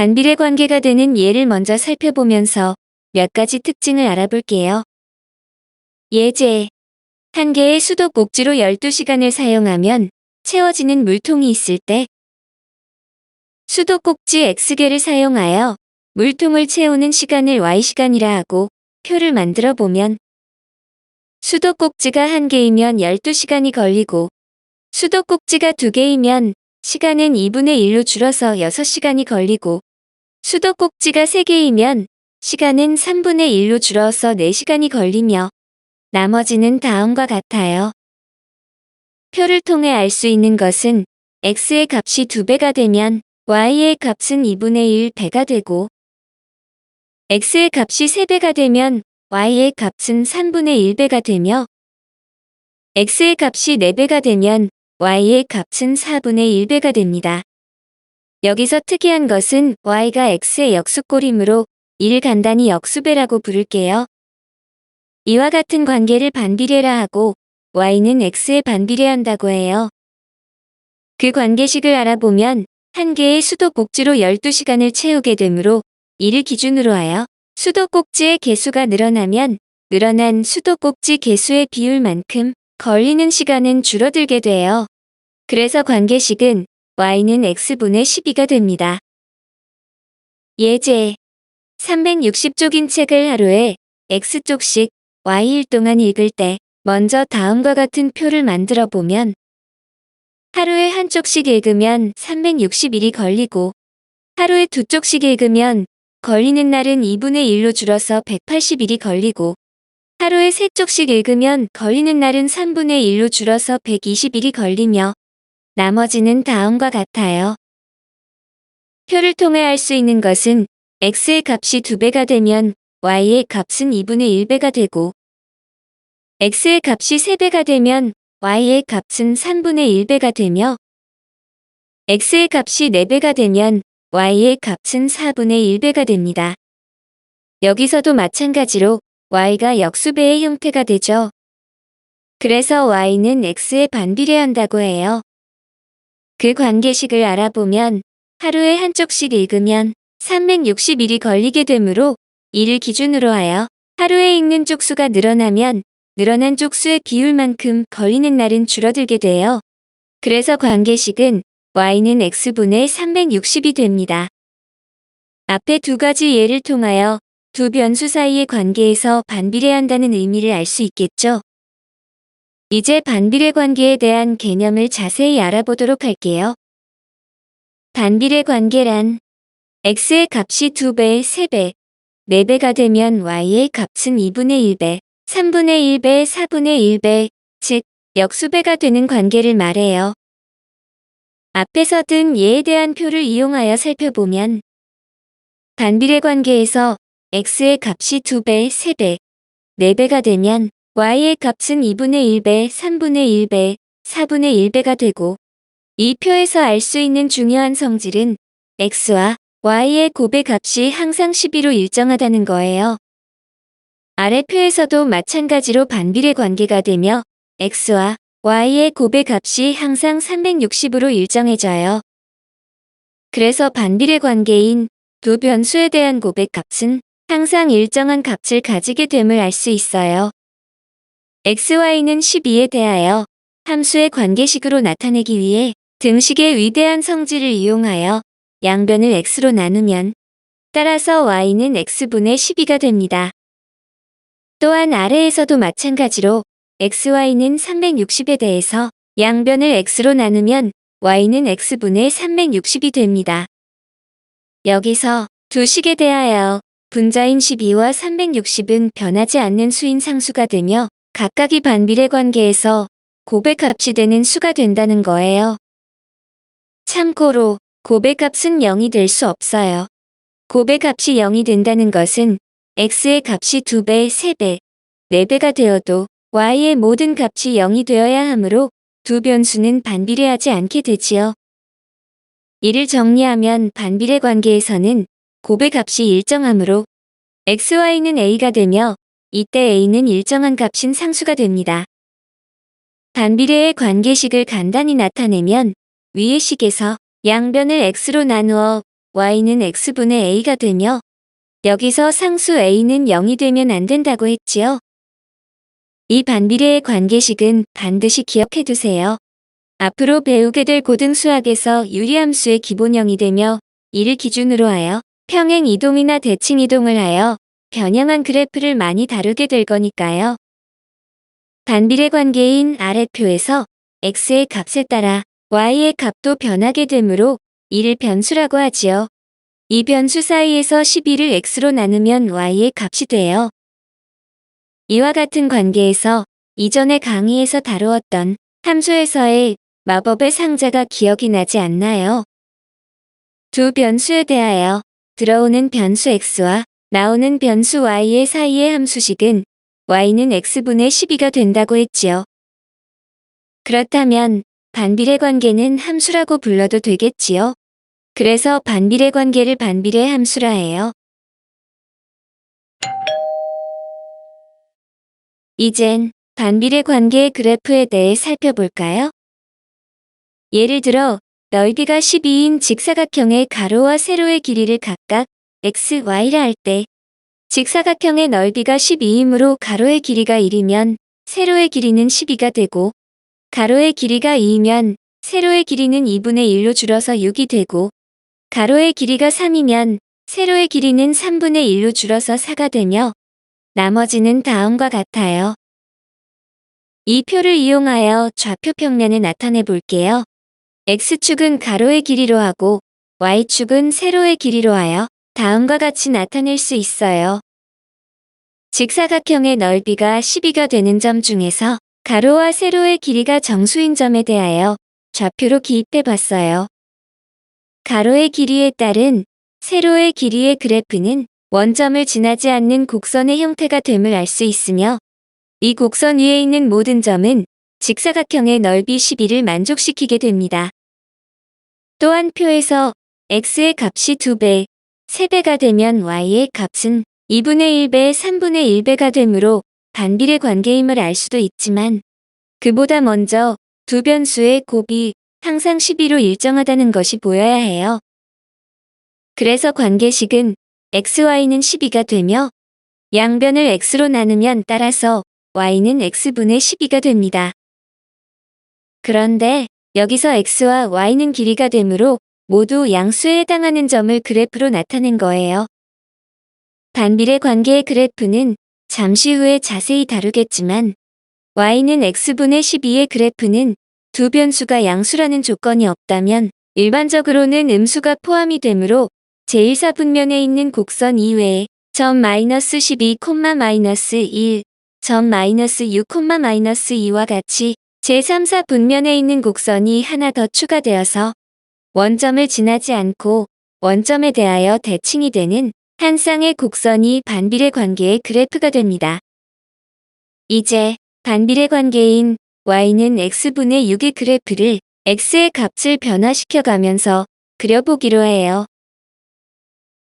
반비례 관계가 되는 예를 먼저 살펴보면서 몇 가지 특징을 알아볼게요. 예제. 한 개의 수도꼭지로 12시간을 사용하면 채워지는 물통이 있을 때 수도꼭지 X개를 사용하여 물통을 채우는 시간을 Y시간이라 하고 표를 만들어 보면 수도꼭지가 한 개이면 12시간이 걸리고 수도꼭지가 두 개이면 시간은 2분의 1로 줄어서 6시간이 걸리고 수도꼭지가 세 개이면 시간은 3분의 1로 줄어서 4시간이 걸리며 나머지는 다음과 같아요. 표를 통해 알 수 있는 것은 x의 값이 2배가 되면 y의 값은 2분의 1 배가 되고 x의 값이 3배가 되면 y의 값은 3분의 1배가 되며 x의 값이 4배가 되면 y의 값은 4분의 1배가 됩니다. 여기서 특이한 것은 y가 x의 역수꼴이므로 이를 간단히 역수배라고 부를게요. 이와 같은 관계를 반비례라 하고 y는 x에 반비례한다고 해요. 그 관계식을 알아보면 한 개의 수도꼭지로 12시간을 채우게 되므로 이를 기준으로 하여 수도꼭지의 개수가 늘어나면 늘어난 수도꼭지 개수의 비율만큼 걸리는 시간은 줄어들게 돼요. 그래서 관계식은 y는 x분의 12가 됩니다. 예제. 360쪽인 책을 하루에 x쪽씩 y일 동안 읽을 때 먼저 다음과 같은 표를 만들어 보면 하루에 한 쪽씩 읽으면 360일이 걸리고 하루에 두 쪽씩 읽으면 걸리는 날은 2분의 1로 줄어서 180일이 걸리고 하루에 세 쪽씩 읽으면 걸리는 날은 3분의 1로 줄어서 120일이 걸리며 나머지는 다음과 같아요. 표를 통해 알 수 있는 것은 x의 값이 2배가 되면 y의 값은 2분의 1배가 되고 x의 값이 3배가 되면 y의 값은 3분의 1배가 되며 x의 값이 4배가 되면 y의 값은 4분의 1배가 됩니다. 여기서도 마찬가지로 y가 역수배의 형태가 되죠. 그래서 y는 x에 반비례한다고 해요. 그 관계식을 알아보면 하루에 한 쪽씩 읽으면 360일이 걸리게 되므로 이를 기준으로 하여 하루에 읽는 쪽수가 늘어나면 늘어난 쪽수의 비율만큼 걸리는 날은 줄어들게 돼요. 그래서 관계식은 y는 x분의 360이 됩니다. 앞에 두 가지 예를 통하여 두 변수 사이의 관계에서 반비례한다는 의미를 알 수 있겠죠. 이제 반비례 관계에 대한 개념을 자세히 알아보도록 할게요. 반비례 관계란 x의 값이 2배, 3배, 4배가 되면 y의 값은 2분의 1배, 3분의 1배, 4분의 1배, 즉 역수배가 되는 관계를 말해요. 앞에서 든 예에 대한 표를 이용하여 살펴보면 반비례 관계에서 x의 값이 2배, 3배, 4배가 되면 y의 값은 2분의 1배, 3분의 1배, 4분의 1배가 되고 이 표에서 알 수 있는 중요한 성질은 x와 y의 곱의 값이 항상 12로 일정하다는 거예요. 아래 표에서도 마찬가지로 반비례 관계가 되며 x와 y의 곱의 값이 항상 360으로 일정해져요. 그래서 반비례 관계인 두 변수에 대한 곱의 값은 항상 일정한 값을 가지게 됨을 알 수 있어요. xy는 12에 대하여 함수의 관계식으로 나타내기 위해 등식의 위대한 성질을 이용하여 양변을 x로 나누면 따라서 y는 x분의 12가 됩니다. 또한 아래에서도 마찬가지로 xy는 360에 대해서 양변을 x로 나누면 y는 x분의 360이 됩니다. 여기서 두 식에 대하여 분자인 12와 360은 변하지 않는 수인 상수가 되며 각각이 반비례 관계에서 곱의 값이 되는 수가 된다는 거예요. 참고로 곱의 값은 0이 될 수 없어요. 곱의 값이 0이 된다는 것은 x의 값이 2배, 3배, 4배가 되어도 y의 모든 값이 0이 되어야 하므로 두 변수는 반비례하지 않게 되지요. 이를 정리하면 반비례 관계에서는 곱의 값이 일정하므로 xy는 a가 되며 이때 a는 일정한 값인 상수가 됩니다. 반비례의 관계식을 간단히 나타내면 위의 식에서 양변을 x로 나누어 y는 x분의 a가 되며 여기서 상수 a는 0이 되면 안 된다고 했지요. 이 반비례의 관계식은 반드시 기억해 두세요. 앞으로 배우게 될 고등수학에서 유리함수의 기본형이 되며 이를 기준으로 하여 평행 이동이나 대칭 이동을 하여 변형한 그래프를 많이 다루게 될 거니까요. 반비례 관계인 아래표에서 x의 값에 따라 y의 값도 변하게 되므로 이를 변수라고 하지요. 이 변수 사이에서 12를 x로 나누면 y의 값이 돼요. 이와 같은 관계에서 이전의 강의에서 다루었던 함수에서의 마법의 상자가 기억이 나지 않나요? 두 변수에 대하여 들어오는 변수 x와 나오는 변수 y의 사이의 함수식은 y는 x분의 12가 된다고 했지요. 그렇다면 반비례 관계는 함수라고 불러도 되겠지요. 그래서 반비례 관계를 반비례 함수라 해요. 이젠 반비례 관계의 그래프에 대해 살펴볼까요? 예를 들어 넓이가 12인 직사각형의 가로와 세로의 길이를 각각 x, y라 할 때 직사각형의 넓이가 12이므로 가로의 길이가 1이면 세로의 길이는 12가 되고 가로의 길이가 2이면 세로의 길이는 2분의 1로 줄어서 6이 되고 가로의 길이가 3이면 세로의 길이는 3분의 1로 줄어서 4가 되며 나머지는 다음과 같아요. 이 표를 이용하여 좌표 평면을 나타내 볼게요. x축은 가로의 길이로 하고 y축은 세로의 길이로 하여 다음과 같이 나타낼 수 있어요. 직사각형의 넓이가 12가 되는 점 중에서 가로와 세로의 길이가 정수인 점에 대하여 좌표로 기입해 봤어요. 가로의 길이에 따른 세로의 길이의 그래프는 원점을 지나지 않는 곡선의 형태가 됨을 알 수 있으며 이 곡선 위에 있는 모든 점은 직사각형의 넓이 12를 만족시키게 됩니다. 또한 표에서 x의 값이 2배, 3배가 되면 y의 값은 2분의 1배, 3분의 1배가 되므로 반비례 관계임을 알 수도 있지만 그보다 먼저 두 변수의 곱이 항상 12로 일정하다는 것이 보여야 해요. 그래서 관계식은 xy는 12가 되며 양변을 x로 나누면 따라서 y는 x분의 12가 됩니다. 그런데 여기서 x와 y는 길이가 되므로 모두 양수에 해당하는 점을 그래프로 나타낸 거예요. 반비례 관계의 그래프는 잠시 후에 자세히 다루겠지만 y는 x분의 12의 그래프는 두 변수가 양수라는 조건이 없다면 일반적으로는 음수가 포함이 되므로 제1사분면에 있는 곡선 이외에 점 -12, -1, 점 -6, -2와 같이 제3사 분면에 있는 곡선이 하나 더 추가되어서 원점을 지나지 않고 원점에 대하여 대칭이 되는 한 쌍의 곡선이 반비례 관계의 그래프가 됩니다. 이제 반비례 관계인 y는 x분의 6의 그래프를 x의 값을 변화시켜 가면서 그려보기로 해요.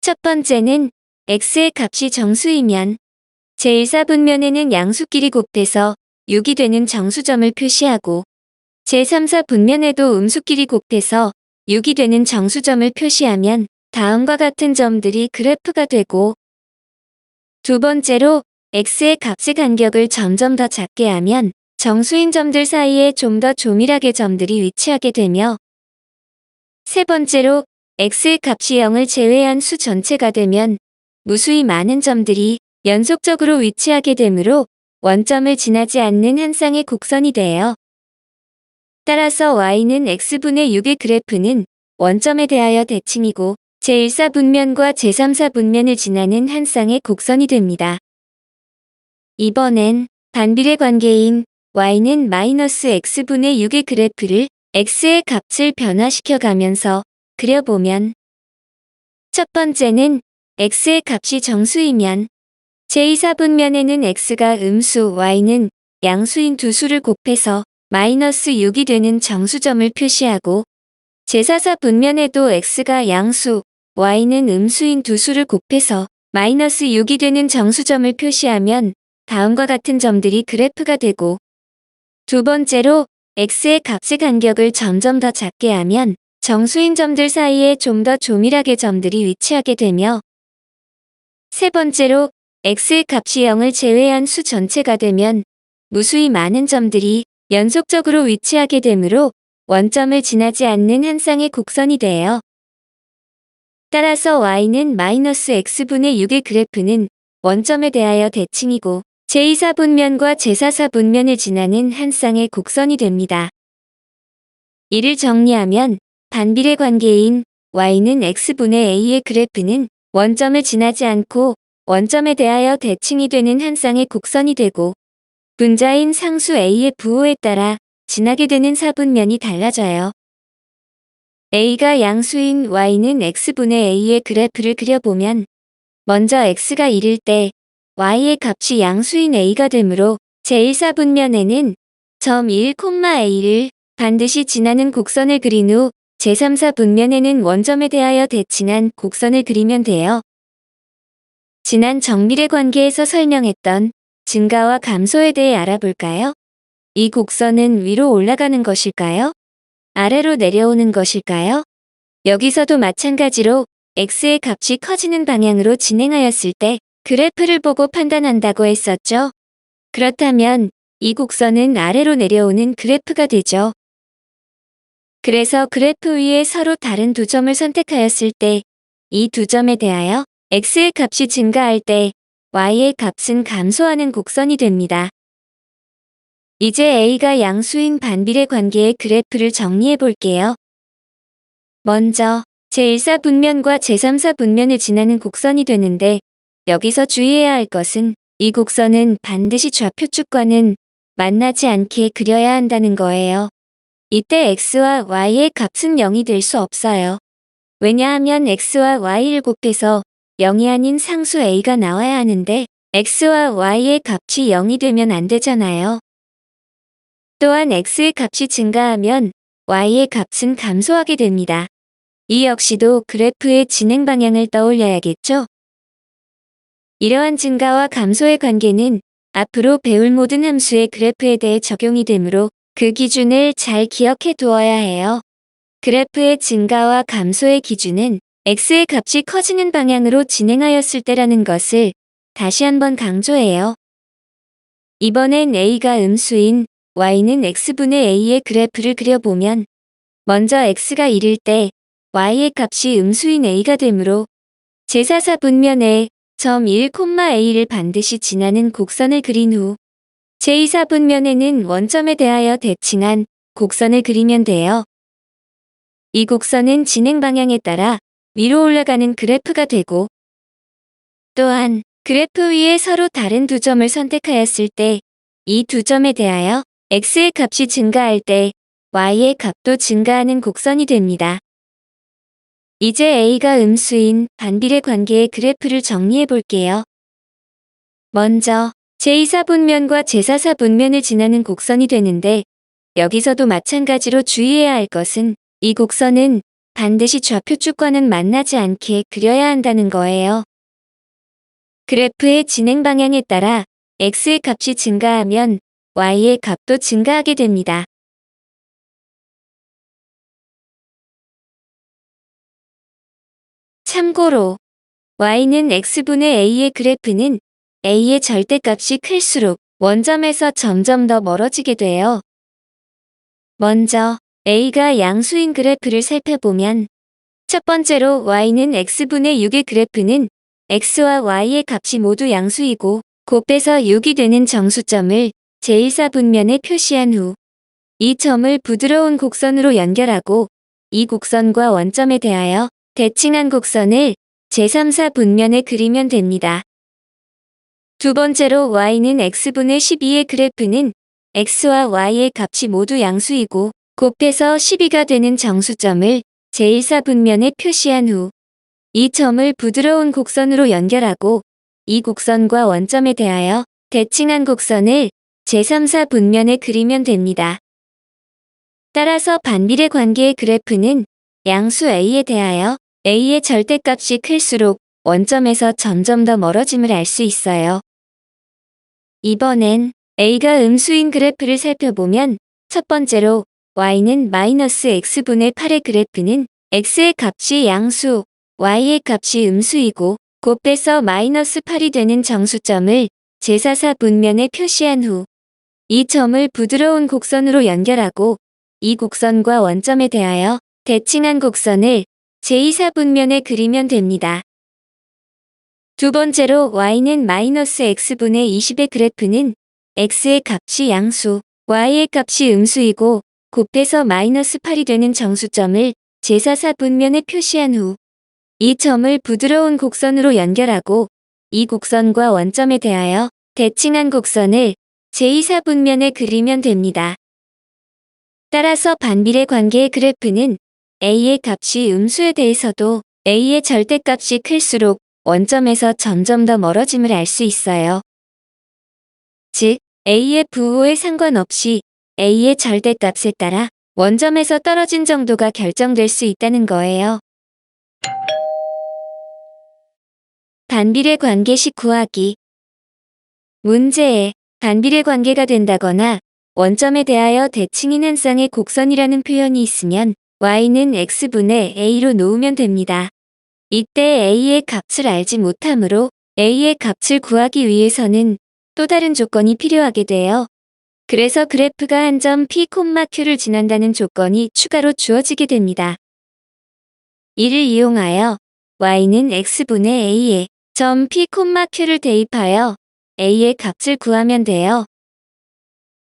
첫 번째는 x의 값이 정수이면 제1사분면에는 양수끼리 곱해서 6이 되는 정수점을 표시하고 제3사 분면에도 음수끼리 곱해서 6이 되는 정수점을 표시하면 다음과 같은 점들이 그래프가 되고 두 번째로 x의 값의 간격을 점점 더 작게 하면 정수인 점들 사이에 좀 더 조밀하게 점들이 위치하게 되며 세 번째로 x의 값이 0을 제외한 수 전체가 되면 무수히 많은 점들이 연속적으로 위치하게 되므로 원점을 지나지 않는 한 쌍의 곡선이 돼요. 따라서 y는 x분의 6의 그래프는 원점에 대하여 대칭이고 제1사 분면과 제3사 분면을 지나는 한 쌍의 곡선이 됩니다. 이번엔 반비례 관계인 y는 -x분의 6의 그래프를 x의 값을 변화시켜 가면서 그려보면 첫 번째는 x의 값이 정수이면 제2사분면에는 x가 음수, y는 양수인 두 수를 곱해서 -6이 되는 정수점을 표시하고 제4사 분면에도 x가 양수, y는 음수인 두 수를 곱해서 -6이 되는 정수점을 표시하면 다음과 같은 점들이 그래프가 되고 두 번째로 x의 값의 간격을 점점 더 작게 하면 정수인 점들 사이에 좀 더 조밀하게 점들이 위치하게 되며 세 번째로 x의 값이 0을 제외한 수 전체가 되면 무수히 많은 점들이 연속적으로 위치하게 되므로 원점을 지나지 않는 한 쌍의 곡선이 돼요. 따라서 y는 -x분의 6의 그래프는 원점에 대하여 대칭이고 제2사분면과 제4사분면을 지나는 한 쌍의 곡선이 됩니다. 이를 정리하면 반비례 관계인 y는 x분의 a의 그래프는 원점을 지나지 않고 원점에 대하여 대칭이 되는 한 쌍의 곡선이 되고 분자인 상수 a의 부호에 따라 지나게 되는 사분면이 달라져요. a가 양수인 y는 x분의 a의 그래프를 그려보면 먼저 x가 1일 때 y의 값이 양수인 a가 되므로 제1사분면에는 점 1, a를 반드시 지나는 곡선을 그린 후 제3사분면에는 원점에 대하여 대칭한 곡선을 그리면 돼요. 지난 정비례 관계에서 설명했던 증가와 감소에 대해 알아볼까요? 이 곡선은 위로 올라가는 것일까요? 아래로 내려오는 것일까요? 여기서도 마찬가지로 x의 값이 커지는 방향으로 진행하였을 때 그래프를 보고 판단한다고 했었죠. 그렇다면 이 곡선은 아래로 내려오는 그래프가 되죠. 그래서 그래프 위에 서로 다른 두 점을 선택하였을 때 이 두 점에 대하여 x의 값이 증가할 때 y의 값은 감소하는 곡선이 됩니다. 이제 a가 양수인 반비례 관계의 그래프를 정리해 볼게요. 먼저 제1사분면과 제3사분면을 지나는 곡선이 되는데 여기서 주의해야 할 것은 이 곡선은 반드시 좌표축과는 만나지 않게 그려야 한다는 거예요. 이때 x와 y의 값은 0이 될 수 없어요. 왜냐하면 x와 y를 곱해서 0이 아닌 상수 a가 나와야 하는데 x와 y의 값이 0이 되면 안 되잖아요. 또한 x의 값이 증가하면 y의 값은 감소하게 됩니다. 이 역시도 그래프의 진행 방향을 떠올려야겠죠? 이러한 증가와 감소의 관계는 앞으로 배울 모든 함수의 그래프에 대해 적용이 되므로 그 기준을 잘 기억해 두어야 해요. 그래프의 증가와 감소의 기준은 x의 값이 커지는 방향으로 진행하였을 때라는 것을 다시 한번 강조해요. 이번엔 a가 음수인 y는 x분의 a의 그래프를 그려보면 먼저 x가 1일 때 y의 값이 음수인 a가 되므로 제4사분면에 점 1, a를 반드시 지나는 곡선을 그린 후 제2사분면에는 원점에 대하여 대칭한 곡선을 그리면 돼요. 이 곡선은 진행 방향에 따라 위로 올라가는 그래프가 되고 또한 그래프 위에 서로 다른 두 점을 선택하였을 때 이 두 점에 대하여 x의 값이 증가할 때 y의 값도 증가하는 곡선이 됩니다. 이제 a가 음수인 반비례 관계의 그래프를 정리해 볼게요. 먼저 제2사분면과 제4사분면을 지나는 곡선이 되는데 여기서도 마찬가지로 주의해야 할 것은 이 곡선은 반드시 좌표축과는 만나지 않게 그려야 한다는 거예요. 그래프의 진행 방향에 따라 x의 값이 증가하면 y의 값도 증가하게 됩니다. 참고로 y는 x분의 a의 그래프는 a의 절대값이 클수록 원점에서 점점 더 멀어지게 돼요. 먼저 a가 양수인 그래프를 살펴보면 첫 번째로 y는 x분의 6의 그래프는 x와 y의 값이 모두 양수이고 곱해서 6이 되는 정수점을 제1사분면에 표시한 후 이 점을 부드러운 곡선으로 연결하고 이 곡선과 원점에 대하여 대칭한 곡선을 제3사분면에 그리면 됩니다. 두 번째로 y는 x분의 12의 그래프는 x와 y의 값이 모두 양수이고 곱해서 12가 되는 정수점을 제1사분면에 표시한 후 이 점을 부드러운 곡선으로 연결하고 이 곡선과 원점에 대하여 대칭한 곡선을 제3사분면에 그리면 됩니다. 따라서 반비례 관계의 그래프는 양수 a에 대하여 a의 절대값이 클수록 원점에서 점점 더 멀어짐을 알 수 있어요. 이번엔 a가 음수인 그래프를 살펴보면 첫 번째로 y는 마이너스 x분의 8의 그래프는 x의 값이 양수, y의 값이 음수이고 곱해서 마이너스 8이 되는 정수점을 제4사 분면에 표시한 후 이 점을 부드러운 곡선으로 연결하고 이 곡선과 원점에 대하여 대칭한 곡선을 제2사 분면에 그리면 됩니다. 두 번째로 y는 마이너스 x분의 20의 그래프는 x의 값이 양수, y의 값이 음수이고 곱해서 마이너스 8이 되는 정수점을 제4사 분면에 표시한 후 이 점을 부드러운 곡선으로 연결하고 이 곡선과 원점에 대하여 대칭한 곡선을 제2사 분면에 그리면 됩니다. 따라서 반비례 관계의 그래프는 a의 값이 음수에 대해서도 a의 절대값이 클수록 원점에서 점점 더 멀어짐을 알 수 있어요. 즉, a의 부호에 상관없이 a의 절대값에 따라 원점에서 떨어진 정도가 결정될 수 있다는 거예요. 반비례 관계식 구하기. 문제에 반비례 관계가 된다거나 원점에 대하여 대칭인 한 쌍의 곡선이라는 표현이 있으면 y는 x분의 a로 놓으면 됩니다. 이때 a의 값을 알지 못하므로 a의 값을 구하기 위해서는 또 다른 조건이 필요하게 돼요. 그래서 그래프가 한 점 p, q를 지난다는 조건이 추가로 주어지게 됩니다. 이를 이용하여 y는 x분의 a에 점 p, q를 대입하여 a의 값을 구하면 돼요.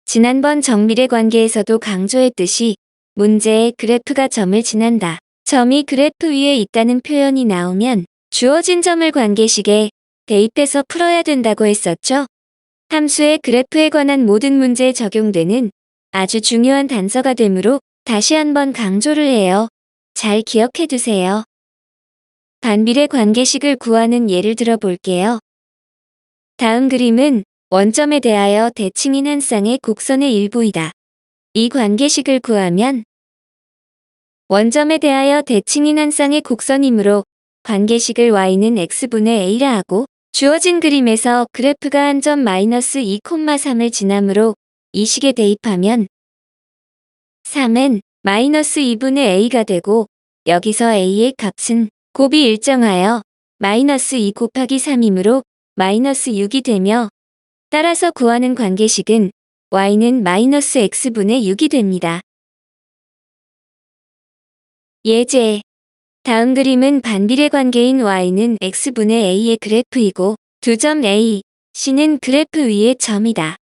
지난번 정비례 관계에서도 강조했듯이 문제에 그래프가 점을 지난다, 점이 그래프 위에 있다는 표현이 나오면 주어진 점을 관계식에 대입해서 풀어야 된다고 했었죠. 함수의 그래프에 관한 모든 문제에 적용되는 아주 중요한 단서가 되므로 다시 한번 강조를 해요. 잘 기억해 두세요. 반비례 관계식을 구하는 예를 들어 볼게요. 다음 그림은 원점에 대하여 대칭인 한 쌍의 곡선의 일부이다. 이 관계식을 구하면 원점에 대하여 대칭인 한 쌍의 곡선이므로 관계식을 y는 x분의 a라 하고 주어진 그림에서 그래프가 한 점 마이너스 2,3을 지나므로 이 식에 대입하면 3은 마이너스 2분의 a가 되고 여기서 a의 값은 곱이 일정하여 마이너스 2 곱하기 3이므로 마이너스 6이 되며 따라서 구하는 관계식은 y는 마이너스 x분의 6이 됩니다. 예제. 다음 그림은 반비례 관계인 y는 x분의 a의 그래프이고 두 점 a, c는 그래프 위의 점이다.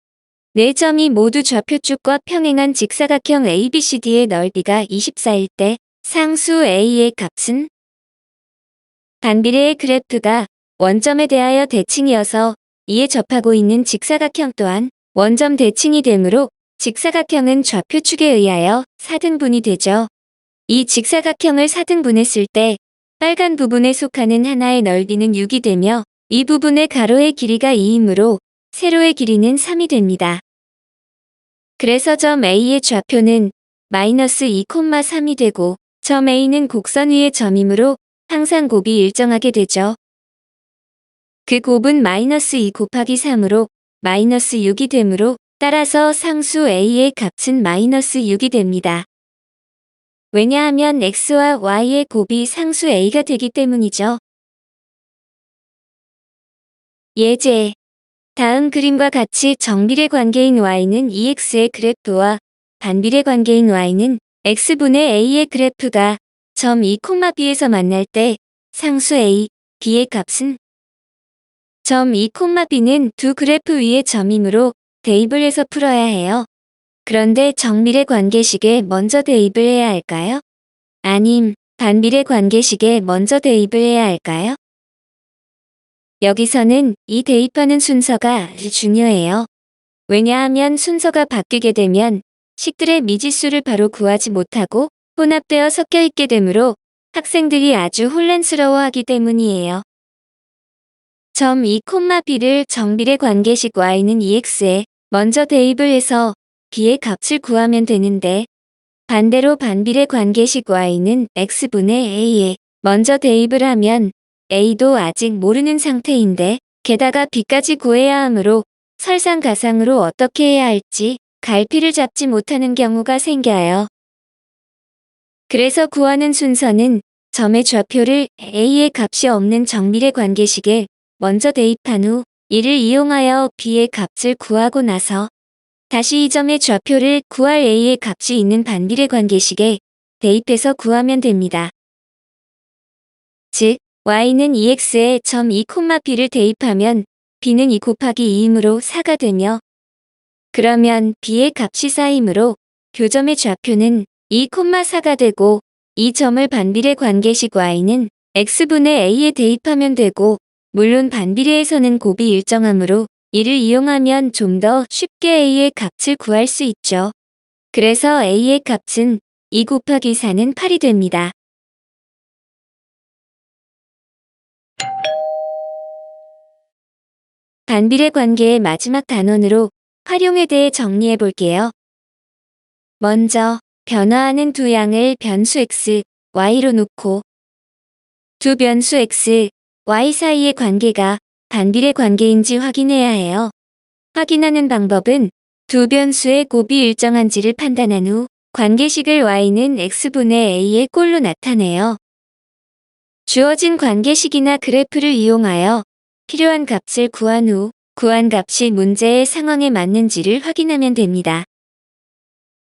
네 점이 모두 좌표축과 평행한 직사각형 ABCD의 넓이가 24일 때 상수 a의 값은 반비례의 그래프가 원점에 대하여 대칭이어서 이에 접하고 있는 직사각형 또한 원점 대칭이 되므로 직사각형은 좌표축에 의하여 4등분이 되죠. 이 직사각형을 4등분했을 때 빨간 부분에 속하는 하나의 넓이는 6이 되며 이 부분의 가로의 길이가 2이므로 세로의 길이는 3이 됩니다. 그래서 점 A의 좌표는 마이너스 2,3이 되고 점 A는 곡선 위의 점이므로 항상 곱이 일정하게 되죠. 그 곱은 마이너스 2 곱하기 3으로 마이너스 6이 되므로 따라서 상수 a의 값은 마이너스 6이 됩니다. 왜냐하면 x와 y의 곱이 상수 a가 되기 때문이죠. 예제. 다음 그림과 같이 정비례 관계인 y는 2x의 그래프와 반비례 관계인 y는 x분의 a의 그래프가 점 2,b에서 만날 때 상수 a, b의 값은 점 2,b는 두 그래프 위의 점이므로 대입을 해서 풀어야 해요. 그런데 정비례 관계식에 먼저 대입을 해야 할까요? 아님 반비례 관계식에 먼저 대입을 해야 할까요? 여기서는 이 대입하는 순서가 아주 중요해요. 왜냐하면 순서가 바뀌게 되면 식들의 미지수를 바로 구하지 못하고 혼합되어 섞여 있게 되므로 학생들이 아주 혼란스러워하기 때문이에요. 점 2,b를 정비례 관계식 y는 2x에 먼저 대입을 해서 b의 값을 구하면 되는데 반대로 반비례 관계식 y는 x분의 a에 먼저 대입을 하면 a도 아직 모르는 상태인데 게다가 b까지 구해야 하므로 설상가상으로 어떻게 해야 할지 갈피를 잡지 못하는 경우가 생겨요. 그래서 구하는 순서는 점의 좌표를 A의 값이 없는 정비례 관계식에 먼저 대입한 후 이를 이용하여 B의 값을 구하고 나서 다시 이 점의 좌표를 구할 A의 값이 있는 반비례 관계식에 대입해서 구하면 됩니다. 즉, y는 2x에 점 2, b를 대입하면 b는 2 곱하기 2이므로 4가 되며 그러면 b의 값이 4이므로 교점의 좌표는 2, 4가 되고 이 점을 반비례 관계식 y는 x분의 a에 대입하면 되고 물론 반비례에서는 곱이 일정하므로 이를 이용하면 좀 더 쉽게 a의 값을 구할 수 있죠. 그래서 a의 값은 2 곱하기 4는 8이 됩니다. 반비례 관계의 마지막 단원으로 활용에 대해 정리해 볼게요. 먼저 변화하는 두 양을 변수 x, y로 놓고 두 변수 x, y 사이의 관계가 반비례 관계인지 확인해야 해요. 확인하는 방법은 두 변수의 곱이 일정한지를 판단한 후 관계식을 y는 x분의 a의 꼴로 나타내요. 주어진 관계식이나 그래프를 이용하여 필요한 값을 구한 후 구한 값이 문제의 상황에 맞는지를 확인하면 됩니다.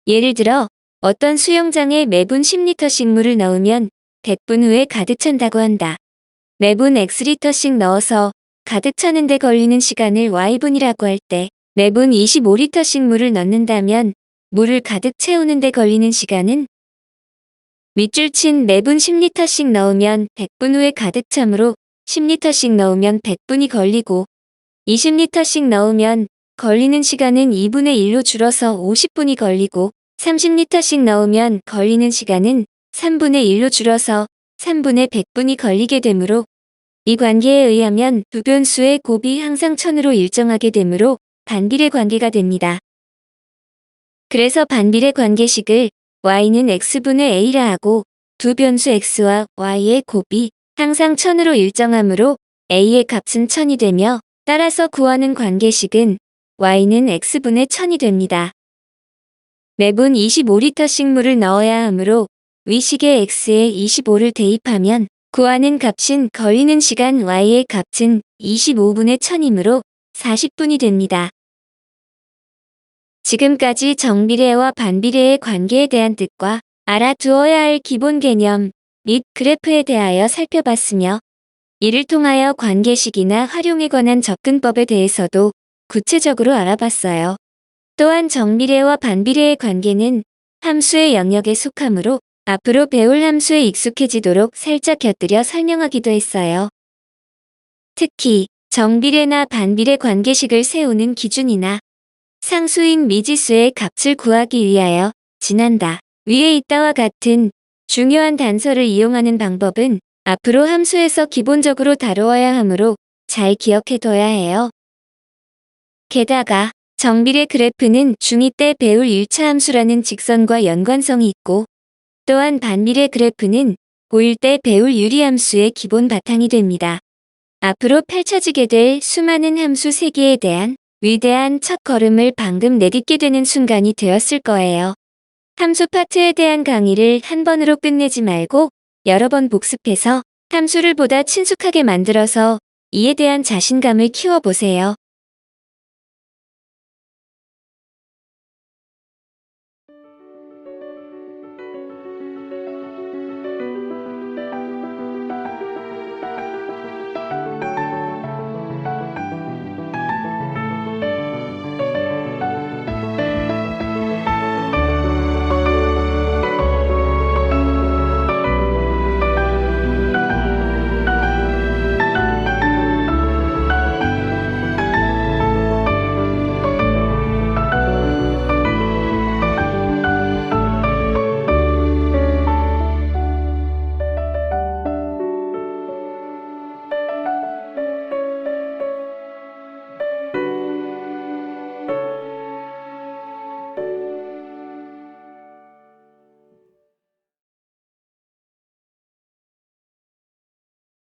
예를 들어 어떤 수영장에 매분 10리터씩 물을 넣으면 100분 후에 가득 찬다고 한다. 매분 X리터씩 넣어서 가득 차는 데 걸리는 시간을 Y분이라고 할 때 매분 25리터씩 물을 넣는다면 물을 가득 채우는 데 걸리는 시간은 밑줄 친 매분 10리터씩 넣으면 100분 후에 가득 차므로 10리터씩 넣으면 100분이 걸리고 20리터씩 넣으면 걸리는 시간은 2분의 1로 줄어서 50분이 걸리고 30리터씩 넣으면 걸리는 시간은 3분의 1로 줄어서 3분의 100분이 걸리게 되므로 이 관계에 의하면 두 변수의 곱이 항상 1000으로 일정하게 되므로 반비례 관계가 됩니다. 그래서 반비례 관계식을 y는 x분의 a라 하고 두 변수 x와 y의 곱이 항상 1000으로 일정하므로 a의 값은 1000이 되며 따라서 구하는 관계식은 y는 x분의 1000이 됩니다. 매분 25리터씩 물을 넣어야 하므로 위식의 x에 25를 대입하면 구하는 값인 걸리는 시간 y의 값은 25분의 1000이므로 40분이 됩니다. 지금까지 정비례와 반비례의 관계에 대한 뜻과 알아두어야 할 기본 개념 및 그래프에 대하여 살펴봤으며 이를 통하여 관계식이나 활용에 관한 접근법에 대해서도 구체적으로 알아봤어요. 또한 정비례와 반비례의 관계는 함수의 영역에 속하므로 앞으로 배울 함수에 익숙해지도록 살짝 곁들여 설명하기도 했어요. 특히 정비례나 반비례 관계식을 세우는 기준이나 상수인 미지수의 값을 구하기 위하여 지난다, 위에 있다와 같은 중요한 단서를 이용하는 방법은 앞으로 함수에서 기본적으로 다루어야 하므로 잘 기억해둬야 해요. 게다가 정비례 그래프는 중2 때 배울 1차 함수라는 직선과 연관성이 있고 또한 반비례 그래프는 고1 때 배울 유리함수의 기본 바탕이 됩니다. 앞으로 펼쳐지게 될 수많은 함수 세계에 대한 위대한 첫걸음을 방금 내딛게 되는 순간이 되었을 거예요. 함수 파트에 대한 강의를 한 번으로 끝내지 말고 여러 번 복습해서 함수를 보다 친숙하게 만들어서 이에 대한 자신감을 키워보세요.